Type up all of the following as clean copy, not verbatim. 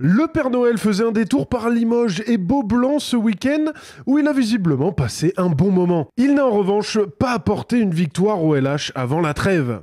Le Père Noël faisait un détour par Limoges et Beaublanc ce week-end où il a visiblement passé un bon moment. Il n'a en revanche pas apporté une victoire au LH avant la trêve.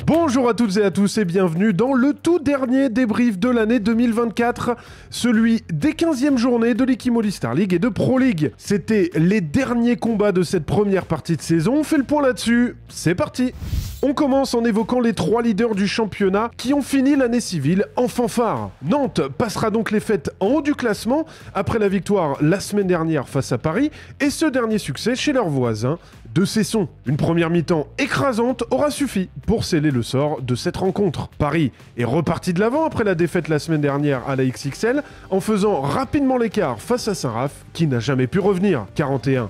Bonjour à toutes et à tous et bienvenue dans le tout dernier débrief de l'année 2024, celui des 15e journées de l'équipe All-Star League et de Pro League. C'était les derniers combats de cette première partie de saison, on fait le point là-dessus, c'est parti. On commence en évoquant les 3 leaders du championnat qui ont fini l'année civile en fanfare. Nantes passera donc les fêtes en haut du classement après la victoire la semaine dernière face à Paris et ce dernier succès chez leurs voisins de Cesson. Une première mi-temps écrasante aura suffi pour sceller le sort de cette rencontre. Paris est reparti de l'avant après la défaite la semaine dernière à la XXL en faisant rapidement l'écart face à Saint-Raph qui n'a jamais pu revenir. 41-34,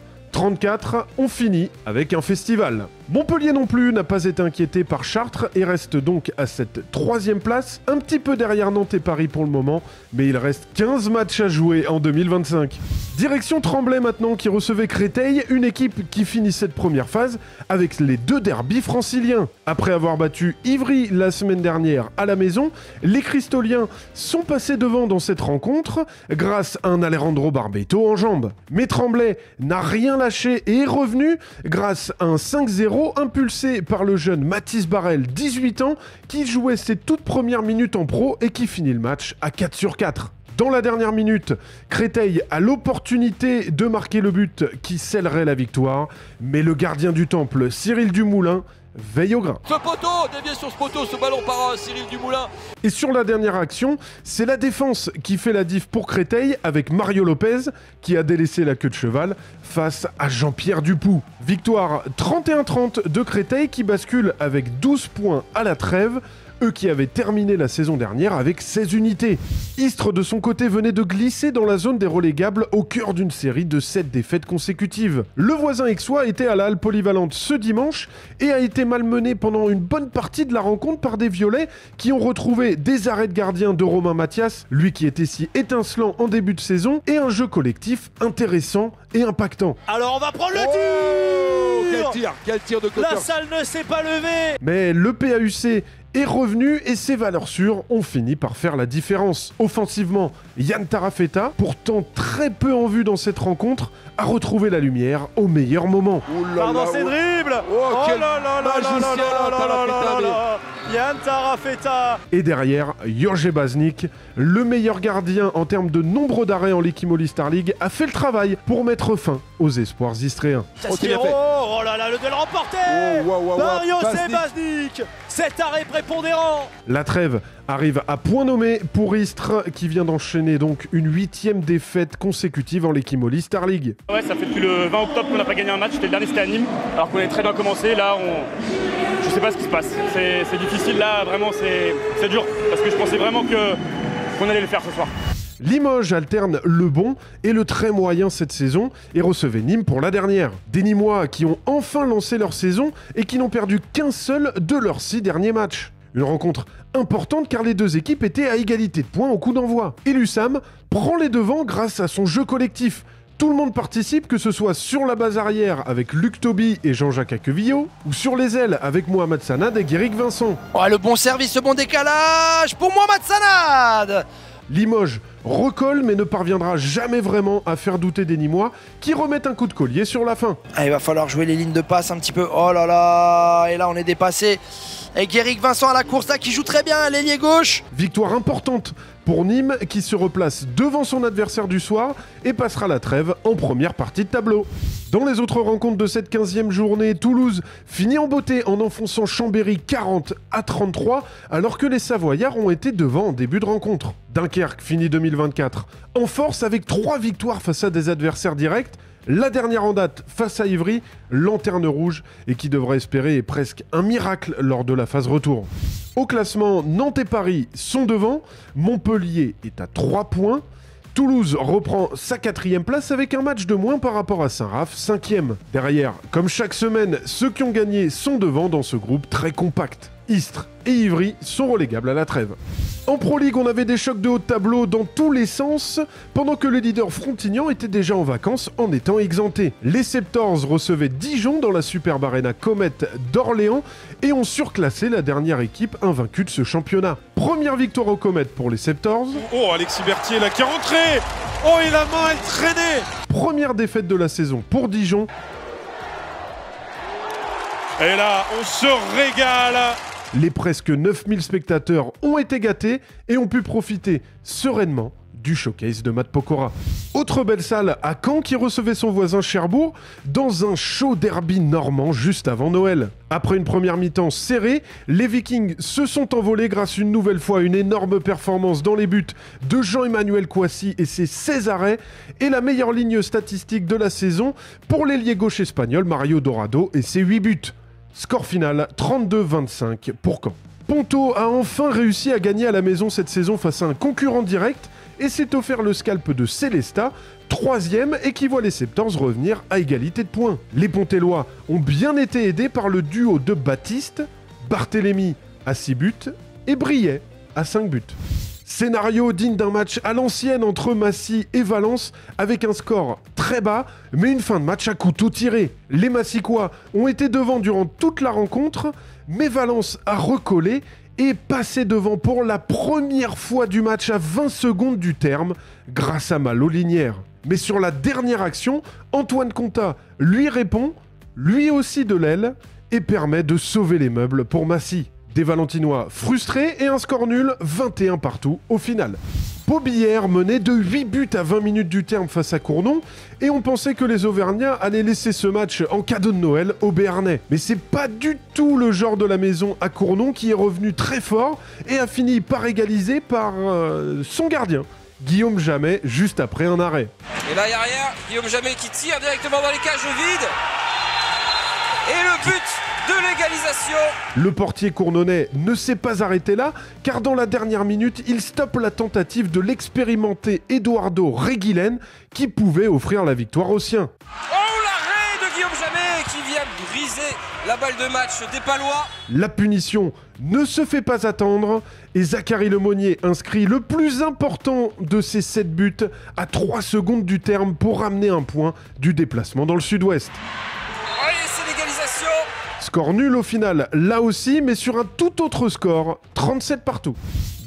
on finit avec un festival. Montpellier non plus n'a pas été inquiété par Chartres et reste donc à cette 3e place, un petit peu derrière Nantes et Paris pour le moment, mais il reste 15 matchs à jouer en 2025. Direction Tremblay maintenant qui recevait Créteil, une équipe qui finit cette première phase avec les 2 derbys franciliens. Après avoir battu Ivry la semaine dernière à la maison, les Cristoliens sont passés devant dans cette rencontre grâce à un Alejandro Barbeito en jambes. Mais Tremblay n'a rien lâché et est revenu grâce à un 5-0 impulsé par le jeune Mathis Barrel, 18 ans, qui jouait ses toutes premières minutes en pro et qui finit le match à 4/4. Dans la dernière minute, Créteil a l'opportunité de marquer le but qui scellerait la victoire, mais le gardien du Temple, Cyril Dumoulin, veille au grain. Ce poteau, dévié sur ce poteau, ce ballon par Cyril Dumoulin. Et sur la dernière action, c'est la défense qui fait la diff pour Créteil avec Mario Lopez qui a délaissé la queue de cheval face à Jean-Pierre Dupoux. Victoire 31-30 de Créteil qui bascule avec 12 points à la trêve. Eux qui avaient terminé la saison dernière avec 16 unités. Istres, de son côté, venait de glisser dans la zone des relégables au cœur d'une série de 7 défaites consécutives. Le voisin aixois était à la halle polyvalente ce dimanche et a été malmené pendant une bonne partie de la rencontre par des violets qui ont retrouvé des arrêts de gardien de Romain Mathias, lui qui était si étincelant en début de saison, et un jeu collectif intéressant et impactant. Alors on va prendre le tir. Quel tir de Cotter. La salle ne s'est pas levée. Mais le PAUC est revenu et ses valeurs sûres ont fini par faire la différence. Offensivement, Yann Tarafeta, pourtant très peu en vue dans cette rencontre, a retrouvé la lumière au meilleur moment. Pardon, c'est dribble. quel là là là là là là là là là. Yann Tarafeta. Et derrière, Jorge Baznik, le meilleur gardien en termes de nombre d'arrêts en l'équipe All-Star League, a fait le travail pour mettre fin aux espoirs istréens. Oh là là, le duel remporté par Jorge Baznik. Cet arrêt prépondérant. La trêve arrive à point nommé pour Istres qui vient d'enchaîner donc une 8e défaite consécutive en l'équipe All-Star League. Ouais, ça fait depuis le 20 octobre qu'on n'a pas gagné un match, le dernier c'était à Nîmes, alors qu'on est très bien commencé, là je sais pas ce qui se passe, c'est difficile là, vraiment c'est dur, parce que je pensais vraiment qu'on allait le faire ce soir. Limoges alterne le bon et le très moyen cette saison et recevait Nîmes pour la dernière. Des Nîmois qui ont enfin lancé leur saison et qui n'ont perdu qu'un seul de leurs 6 derniers matchs. Une rencontre importante car les 2 équipes étaient à égalité de points au coup d'envoi. Et l'USAM prend les devants grâce à son jeu collectif. Tout le monde participe, que ce soit sur la base arrière avec Luc Toby et Jean-Jacques Aquevillo, ou sur les ailes avec Mohamed Sanad et Guéric Vincent. Oh, le bon service, le bon décalage pour Mohamed Sanad. Limoges recolle mais ne parviendra jamais vraiment à faire douter des Nîmois qui remettent un coup de collier sur la fin. Ah, il va falloir jouer les lignes de passe un petit peu. Oh là là, et là on est dépassé. Et Guéric Vincent à la course là qui joue très bien, l'ailier gauche. Victoire importante pour Nîmes qui se replace devant son adversaire du soir et passera la trêve en première partie de tableau. Dans les autres rencontres de cette 15e journée, Toulouse finit en beauté en enfonçant Chambéry 40-33 alors que les Savoyards ont été devant en début de rencontre. Dunkerque finit 2024 en force avec 3 victoires face à des adversaires directs. La dernière en date face à Ivry, lanterne rouge, et qui devrait espérer presque un miracle lors de la phase retour. Au classement, Nantes et Paris sont devant, Montpellier est à 3 points, Toulouse reprend sa 4e place avec un match de moins par rapport à Saint-Raph, 5e. Derrière, comme chaque semaine, ceux qui ont gagné sont devant dans ce groupe très compact. Istres et Ivry sont relégables à la trêve. En Pro League, on avait des chocs de haut de tableau dans tous les sens, pendant que le leader Frontignan était déjà en vacances en étant exempté. Les Septors recevaient Dijon dans la Superbe Arena Comet d'Orléans et ont surclassé la dernière équipe invaincue de ce championnat. Première victoire au Comet pour les Septors. Oh, Alexis Berthier là qui est rentré. Oh, et la main, elle traînait. Première défaite de la saison pour Dijon. Et là, on se régale. Les presque 9000 spectateurs ont été gâtés et ont pu profiter sereinement du showcase de Matt Pokora. Autre belle salle à Caen qui recevait son voisin Cherbourg dans un chaud derby normand juste avant Noël. Après une première mi-temps serrée, les Vikings se sont envolés grâce une nouvelle fois à une énorme performance dans les buts de Jean-Emmanuel Kouassi et ses 16 arrêts et la meilleure ligne statistique de la saison pour l'ailier gauche espagnol Mario Dorado et ses 8 buts. Score final 32-25 pour Caen. Ponto a enfin réussi à gagner à la maison cette saison face à un concurrent direct et s'est offert le scalp de Célestat, 3e, et qui voit les Septors revenir à égalité de points. Les Pontellois ont bien été aidés par le duo de Baptiste, Barthélemy à 6 buts et Briet à 5 buts. Scénario digne d'un match à l'ancienne entre Massy et Valence, avec un score très bas, mais une fin de match à couteau tiré. Les Massicois ont été devant durant toute la rencontre, mais Valence a recollé et passé devant pour la première fois du match à 20 secondes du terme, grâce à Malo Linière. Mais sur la dernière action, Antoine Conta lui répond, lui aussi de l'aile, et permet de sauver les meubles pour Massy. Des Valentinois frustrés et un score nul, 21 partout au final. Pau Billère menait de 8 buts à 20 minutes du terme face à Cournon et on pensait que les Auvergnats allaient laisser ce match en cadeau de Noël aux Béarnais. Mais c'est pas du tout le genre de la maison à Cournon qui est revenu très fort et a fini par égaliser par son gardien, Guillaume Jamet, juste après un arrêt. Et là, il n'y a rien. Guillaume Jamet qui tire directement dans les cages vides. Et le but de l'égalisation. Le portier cournonnais ne s'est pas arrêté là, car dans la dernière minute, il stoppe la tentative de l'expérimenté Eduardo Reguilén, qui pouvait offrir la victoire aux siens. Oh, l'arrêt de Guillaume Jamet qui vient briser la balle de match des Palois. La punition ne se fait pas attendre, et Zachary Lemonnier inscrit le plus important de ses 7 buts à 3 secondes du terme pour ramener un point du déplacement dans le sud-ouest. Score nul au final, là aussi, mais sur un tout autre score, 37 partout.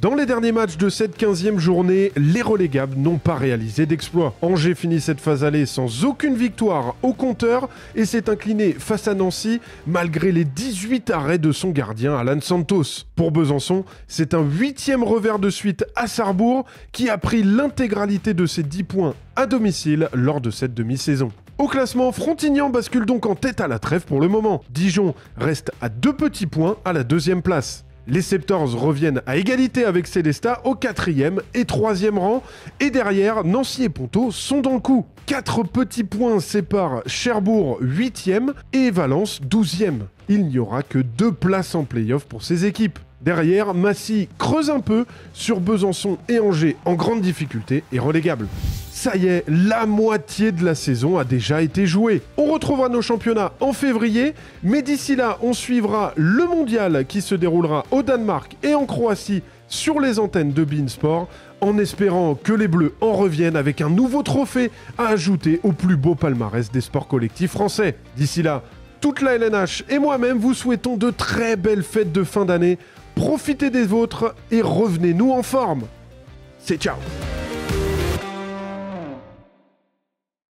Dans les derniers matchs de cette 15e journée, les relégables n'ont pas réalisé d'exploit. Angers finit cette phase aller sans aucune victoire au compteur et s'est incliné face à Nancy malgré les 18 arrêts de son gardien Alan Santos. Pour Besançon, c'est un 8e revers de suite à Sarrebourg qui a pris l'intégralité de ses 10 points à domicile lors de cette demi-saison. Au classement, Frontignan bascule donc en tête à la trêve pour le moment. Dijon reste à 2 petits points à la 2e place. Les Septors reviennent à égalité avec Célestat au 4e et 3e rang. Et derrière, Nancy et Ponto sont dans le coup. 4 petits points séparent Cherbourg 8e et Valence 12e. Il n'y aura que 2 places en play-off pour ces équipes. Derrière, Massy creuse un peu sur Besançon et Angers en grande difficulté et relégable. Ça y est, la moitié de la saison a déjà été jouée. On retrouvera nos championnats en février, mais d'ici là, on suivra le mondial qui se déroulera au Danemark et en Croatie sur les antennes de beIN Sport, en espérant que les Bleus en reviennent avec un nouveau trophée à ajouter au plus beau palmarès des sports collectifs français. D'ici là, toute la LNH et moi-même vous souhaitons de très belles fêtes de fin d'année. Profitez des vôtres et revenez-nous en forme. C'est ciao!